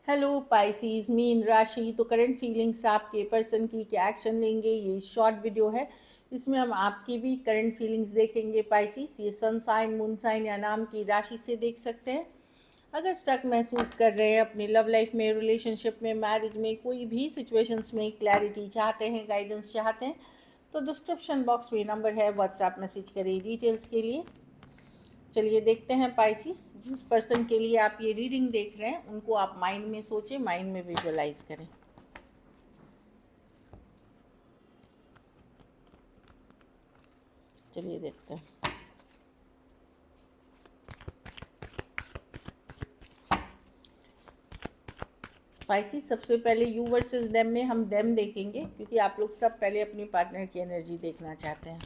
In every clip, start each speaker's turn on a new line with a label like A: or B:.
A: Hello Pisces, mean राशि। तो current feelings आपके पर्सन की क्या एक्शन लेंगे, ये शॉर्ट वीडियो है। इसमें हम आपकी भी करंट फीलिंग्स देखेंगे पाइसीज। ये सन साइन, मून साइन या नाम की राशि से देख सकते हैं। अगर स्टक महसूस कर रहे हैं अपनी लव लाइफ में, रिलेशनशिप में, मैरिज में, कोई भी सिचुएशंस में क्लैरिटी चाहते हैं, गाइडेंस चाहते हैं, तो डिस्क्रिप्शन बॉक्स में नंबर है, व्हाट्सएप मैसेज करिए डिटेल्स के लिए। चलिए देखते हैं पाइसिस, जिस पर्सन के लिए आप ये रीडिंग देख रहे हैं उनको आप माइंड में सोचें, माइंड में विजुअलाइज करें। चलिए देखते हैं। पाइसिस, सबसे पहले यू वर्सेस देम में हम देम देखेंगे, क्योंकि आप लोग सब पहले अपनी पार्टनर की एनर्जी देखना चाहते हैं।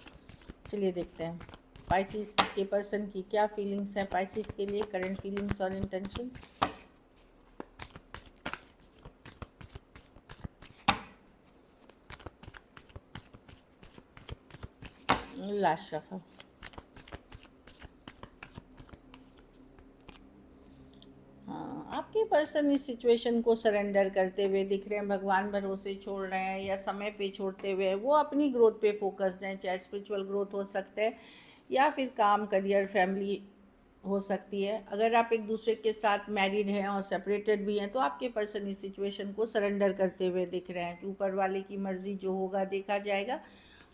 A: चलिए देखते हैं पाइसिस के पर्सन की क्या फीलिंग्स हैं पाइसिस के लिए, करंट फीलिंग्स और इंटेंशंस। Last shuffle. हाँ, आपके पर्सन इस सिचुएशन को सरेंडर करते हुए दिख रहे हैं, भगवान भरोसे छोड़ रहे हैं या समय पे छोड़ते हुए वो अपनी ग्रोथ पे फोकस्ड हैं। चाहे स्पिरिचुअल ग्रोथ हो सकता है या फिर काम, करियर, फैमिली हो सकती है। अगर आप एक दूसरे के साथ मैरिड हैं और सेपरेटेड भी हैं तो आपके पर्सन इस सिचुएशन को सरेंडर करते हुए दिख रहे हैं कि ऊपर वाले की मर्ज़ी, जो होगा देखा जाएगा।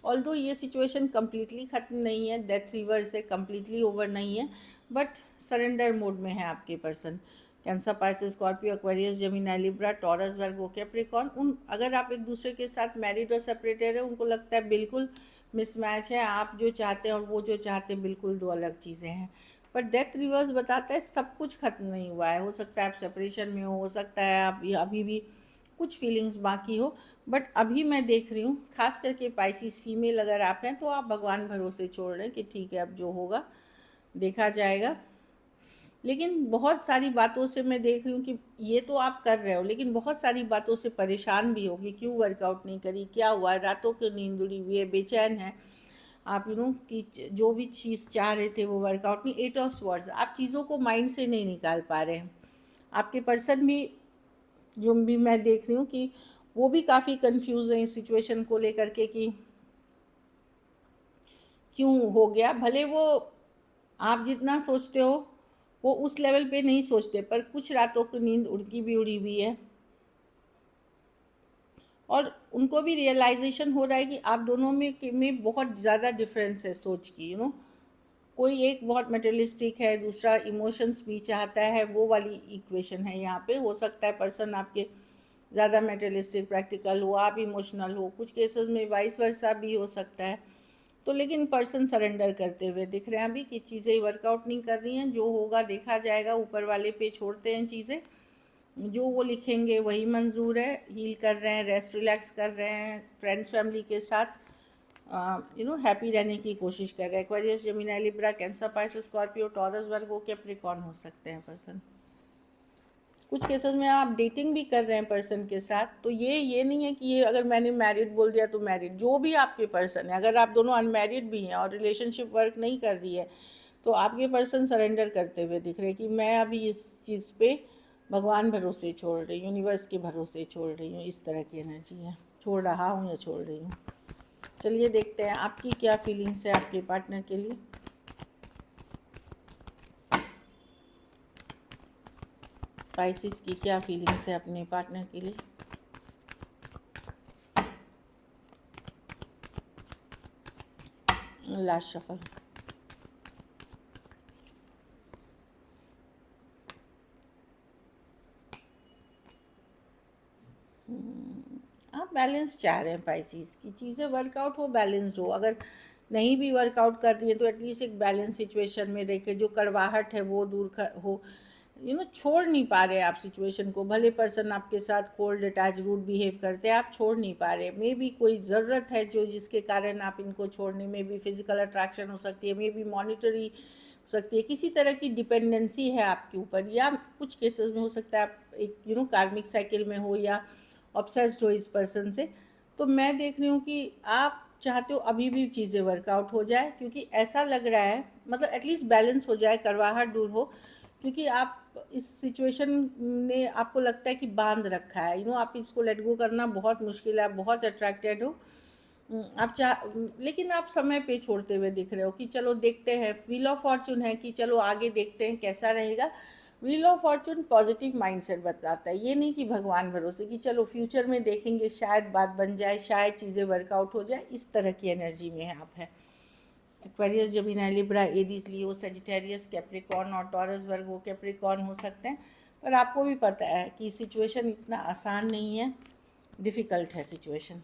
A: ऑल्दो ये सिचुएशन कम्प्लीटली ख़त्म नहीं है, डेथ रिवर से कम्प्लीटली ओवर नहीं है, बट सरेंडर मोड में है आपके person. Cancer, Pisces, Scorpio, Aquarius, Gemini, Libra, Taurus, Virgo, Capricorn, उन अगर आप एक दूसरे के साथ मैरिड और सेपरेटेड है, उनको लगता है बिल्कुल मिसमैच है, आप जो चाहते हैं और वो जो चाहते हैं बिल्कुल दो अलग चीज़ें हैं। पर डेथ रिवर्स बताता है सब कुछ ख़त्म नहीं हुआ है। हो सकता है आप सेपरेशन में हो सकता है आप अभी भी कुछ फीलिंग्स बाकी हो, बट अभी मैं देख रही हूँ खास करके पाइसिस फीमेल अगर आप हैं तो आप भगवान भरोसे छोड़ रहे हैं कि ठीक है अब जो होगा देखा जाएगा। लेकिन बहुत सारी बातों से मैं देख रही हूँ कि ये तो आप कर रहे हो, लेकिन बहुत सारी बातों से परेशान भी होगी। क्यों वर्कआउट नहीं करी, क्या हुआ, रातों की नींद उड़ी हुई है, बेचैन है आप, कि जो भी चीज़ चाह रहे थे वो वर्कआउट नहीं। 8 ऑफ स्वर्ड्स, आप चीज़ों को माइंड से नहीं निकाल पा रहे हैं। आपके पर्सन भी, जो भी मैं देख रही हूँ कि वो भी काफ़ी कंफ्यूज है इस सिचुएशन को लेकर के कि क्यों हो गया। भले वो आप जितना सोचते हो वो उस लेवल पे नहीं सोचते, पर कुछ रातों की नींद उड़की भी उड़ी हुई है और उनको भी रियलाइजेशन हो रहा है कि आप दोनों में बहुत ज़्यादा डिफरेंस है सोच की। कोई एक बहुत मटेरियलिस्टिक है, दूसरा इमोशंस भी चाहता है, वो वाली इक्वेशन है यहाँ पे। हो सकता है पर्सन आपके ज़्यादा मटेरियलिस्टिक प्रैक्टिकल हो, आप इमोशनल हो, कुछ केसेस में वाइस वर्सा भी हो सकता है। तो लेकिन पर्सन सरेंडर करते हुए दिख रहे हैं अभी कि चीज़ें वर्कआउट नहीं कर रही हैं, जो होगा देखा जाएगा, ऊपर वाले पे छोड़ते हैं चीज़ें, जो वो लिखेंगे वही मंजूर है। हील कर रहे हैं, रेस्ट रिलैक्स कर रहे हैं, फ्रेंड्स फैमिली के साथ हैप्पी रहने की कोशिश कर रहे हैं। Aquarius, Gemini, Libra, Cancer, Pisces, Scorpio, Taurus, Virgo, Capricorn हो सकते हैं पर्सन। कुछ केसेस में आप डेटिंग भी कर रहे हैं पर्सन के साथ, तो ये नहीं है कि ये अगर मैंने मैरिड बोल दिया तो मैरिड, जो भी आपके पर्सन है, अगर आप दोनों अनमैरिड भी हैं और रिलेशनशिप वर्क नहीं कर रही है तो आपके पर्सन सरेंडर करते हुए दिख रहे हैं कि मैं अभी इस चीज़ पे भगवान भरोसे छोड़ रही हूँ, यूनिवर्स के भरोसे छोड़ रही हूँ। इस तरह की एनर्जी है, छोड़ रहा हूँ या छोड़ रही हूँ। चलिए देखते हैं आपकी क्या फीलिंग्स है आपके पार्टनर के लिए। पाइसिस की क्या फीलिंग्स है अपने पार्टनर के लिए। Last shuffle. आप बैलेंस चाह रहे हैं पाइसिस की, चीज़ें वर्कआउट हो, बैलेंस्ड हो। अगर नहीं भी वर्कआउट कर रही है तो एटलीस्ट एक बैलेंस सिचुएशन में रह के जो कड़वाहट है वो दूर हो। छोड़ नहीं पा रहे आप सिचुएशन को। भले पर्सन आपके साथ कोल्ड, अटैच, रूड बिहेव करते हैं, आप छोड़ नहीं पा रहे। मे बी कोई ज़रूरत है जो जिसके कारण आप इनको छोड़ने में भी, फिजिकल अट्रैक्शन हो सकती है, मे बी मॉनिटरी हो सकती है, किसी तरह की डिपेंडेंसी है आपके ऊपर, या कुछ केसेस में हो सकता है आप एक कार्मिक साइकिल में हो या ऑब्सेस्ड हो इस पर्सन से। तो मैं देख रही हूँ कि आप चाहते हो अभी भी चीज़ें वर्कआउट हो जाए, क्योंकि ऐसा लग रहा है, मतलब एटलीस्ट बैलेंस हो जाए, करवाहट दूर हो। क्योंकि आप इस सिचुएशन ने आपको लगता है कि बांध रखा है, आप इसको लेट गो करना बहुत मुश्किल है, आप बहुत अट्रैक्टेड हो। आप लेकिन आप समय पे छोड़ते हुए दिख रहे हो कि चलो देखते हैं, व्हील ऑफ फॉर्चून है कि चलो आगे देखते हैं कैसा रहेगा। Wheel of Fortune positive mindset बताता है, ये नहीं कि भगवान भरोसे कि चलो फ्यूचर में देखेंगे, शायद बात बन जाए, शायद चीज़ें वर्कआउट हो जाए। इस तरह की एनर्जी में आप हैं। एक्वेरियस, जेमिनी, लिब्रा, एरीज, लियो, सजिटेरियस, कैप्रिकॉर्न और टॉरस, वर्गो, कैप्रिकॉर्न हो सकते हैं। पर आपको भी पता है कि सिचुएशन इतना आसान नहीं है, डिफ़िकल्ट है सिचुएशन।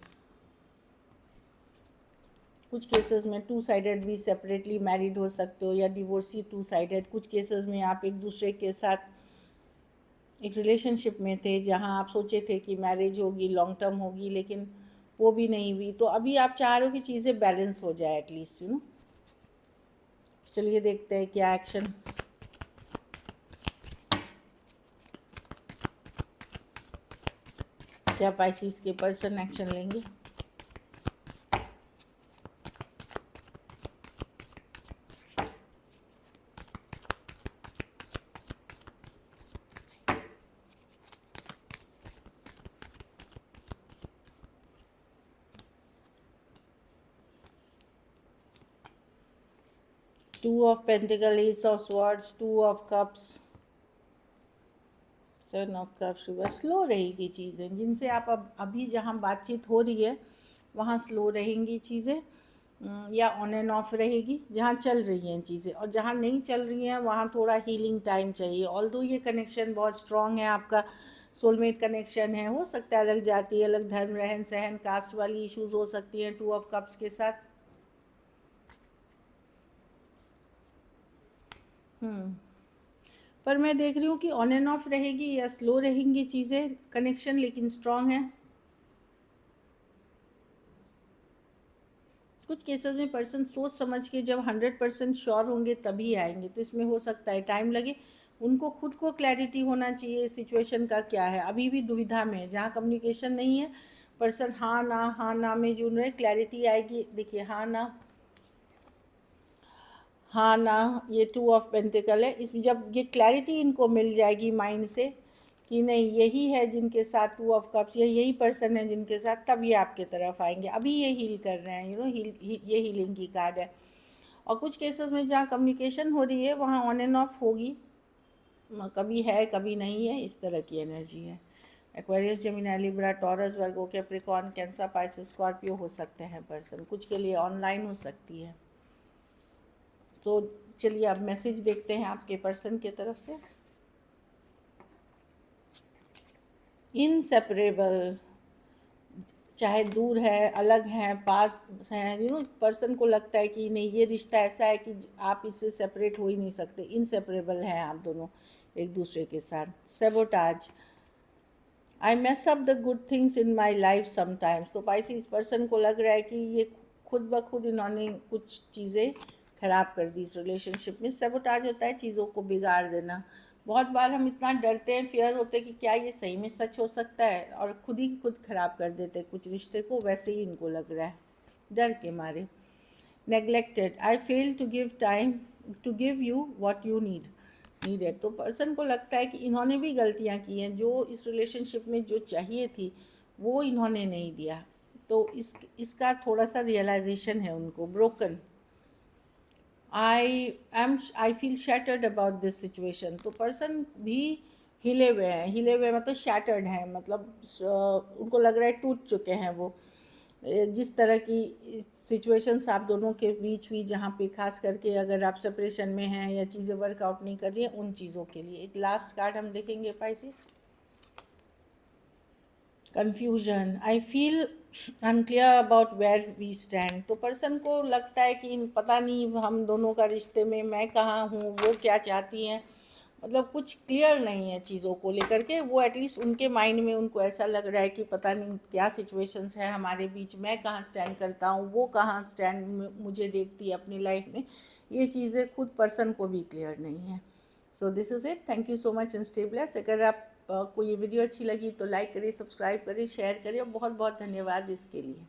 A: कुछ केसेस में टू साइडेड भी सेपरेटली मैरिड हो सकते हो, या डिवोर्सी टू साइडेड। कुछ केसेस में आप एक दूसरे के साथ एक रिलेशनशिप में थे जहां आप सोचे थे कि मैरिज होगी, लॉन्ग टर्म होगी, लेकिन वो भी नहीं हुई। तो अभी आप चाह रहे हो कि चीज़ें बैलेंस हो जाए एटलीस्ट, चलिए देखते हैं क्या एक्शन। क्या पाइसिस के पर्सन एक्शन लेंगे? Two of pentacle, S of swords, two of cups, son of cups reverse. Slow रहेगी चीज़ें, जिनसे आप अभी जहाँ बातचीत हो रही है वहाँ स्लो रहेंगी चीज़ें, या ऑन एंड ऑफ रहेगी जहाँ चल रही हैं चीज़ें। और जहाँ नहीं चल रही हैं वहाँ थोड़ा हीलिंग टाइम चाहिए। ऑल्दो ये कनेक्शन बहुत स्ट्रॉन्ग है, आपका सोलमेट कनेक्शन है, हो सकता है अलग जाति, अलग धर्म, रहन सहन, कास्ट वाली इश्यूज हो सकती हैं टू ऑफ कप्स के साथ। पर मैं देख रही हूँ कि ऑन एंड ऑफ रहेगी या स्लो रहेंगी चीज़ें, कनेक्शन लेकिन स्ट्रॉन्ग है। कुछ केसेस में पर्सन सोच समझ के जब 100% श्योर होंगे तभी आएंगे, तो इसमें हो सकता है टाइम लगे। उनको खुद को क्लैरिटी होना चाहिए सिचुएशन का क्या है, अभी भी दुविधा में है। जहाँ कम्युनिकेशन नहीं है, पर्सन हाँ ना में जुड़ रहे, क्लैरिटी आएगी। देखिए हाँ ना, ये टू ऑफ पेंटिकल है। इसमें जब ये क्लैरिटी इनको मिल जाएगी माइंड से कि नहीं यही है जिनके साथ टू ऑफ कप्स, यही पर्सन है जिनके साथ, तब ये आपके तरफ आएंगे। अभी ये हील कर रहे हैं, ये हीलिंग की कार्ड है। और कुछ केसेस में जहाँ कम्युनिकेशन हो रही है वहाँ ऑन एंड ऑफ होगी, कभी है कभी नहीं है, इस तरह की एनर्जी है। Aquarius, Gemini, Libra, Taurus, Virgo, Capricorn, cancer, Pisces, Scorpio हो सकते हैं पर्सन। कुछ के लिए ऑनलाइन हो सकती है। तो चलिए अब मैसेज देखते हैं आपके पर्सन के तरफ से। इनसेपरेबल, चाहे दूर है, अलग हैं, पास हैं, पर्सन को लगता है कि नहीं ये रिश्ता ऐसा है कि आप इससे सेपरेट हो ही नहीं सकते, इनसेपरेबल हैं आप दोनों एक दूसरे के साथ। Sabotage, I mess up the good things in my life sometimes. तो पाइसी इस पर्सन को लग रहा है कि ये खुद ब खुद इन्होंने कुछ चीज़ें ख़राब कर दी इस रिलेशनशिप में। सेबोटाज होता है चीज़ों को बिगाड़ देना। बहुत बार हम इतना डरते हैं, फियर होते हैं कि क्या ये सही में सच हो सकता है, और खुद ही खुद ख़राब कर देते हैं कुछ रिश्ते को, वैसे ही इनको लग रहा है डर के मारे। Neglected, I fail to give time to give you what you needed. तो पर्सन को लगता है कि इन्होंने भी गलतियां की हैं, जो इस रिलेशनशिप में जो चाहिए थी वो इन्होंने नहीं दिया। तो इसका थोड़ा सा रियलाइजेशन है उनको। Broken, I feel shattered about this situation. तो पर्सन भी हिले हुए मतलब शैटर्ड हैं, मतलब उनको लग रहा है टूट चुके हैं वो। जिस तरह की सिचुएशंस आप दोनों के बीच हुई, जहाँ पे खास करके अगर आप सेपरेशन में हैं या चीज़ें वर्कआउट नहीं कर रही हैं, उन चीज़ों के लिए एक लास्ट कार्ड हम देखेंगे Pisces. Confusion, I feel unclear about where we stand. तो पर्सन को लगता है कि पता नहीं हम दोनों का रिश्ते में मैं कहाँ हूँ, वो क्या चाहती हैं, मतलब कुछ क्लियर नहीं है चीज़ों को लेकर के। वो एटलीस्ट उनके माइंड में उनको ऐसा लग रहा है कि पता नहीं क्या सिचुएशंस है हमारे बीच, मैं कहाँ स्टैंड करता हूँ, वो कहाँ स्टैंड मुझे देखती है अपनी लाइफ में। ये चीज़ें खुद पर्सन को भी क्लियर नहीं है। So this is it. Thank you so much and stay blessed. अगर आप को ये वीडियो अच्छी लगी तो लाइक करिए, सब्सक्राइब करिए, शेयर करिए, और बहुत बहुत धन्यवाद इसके लिए।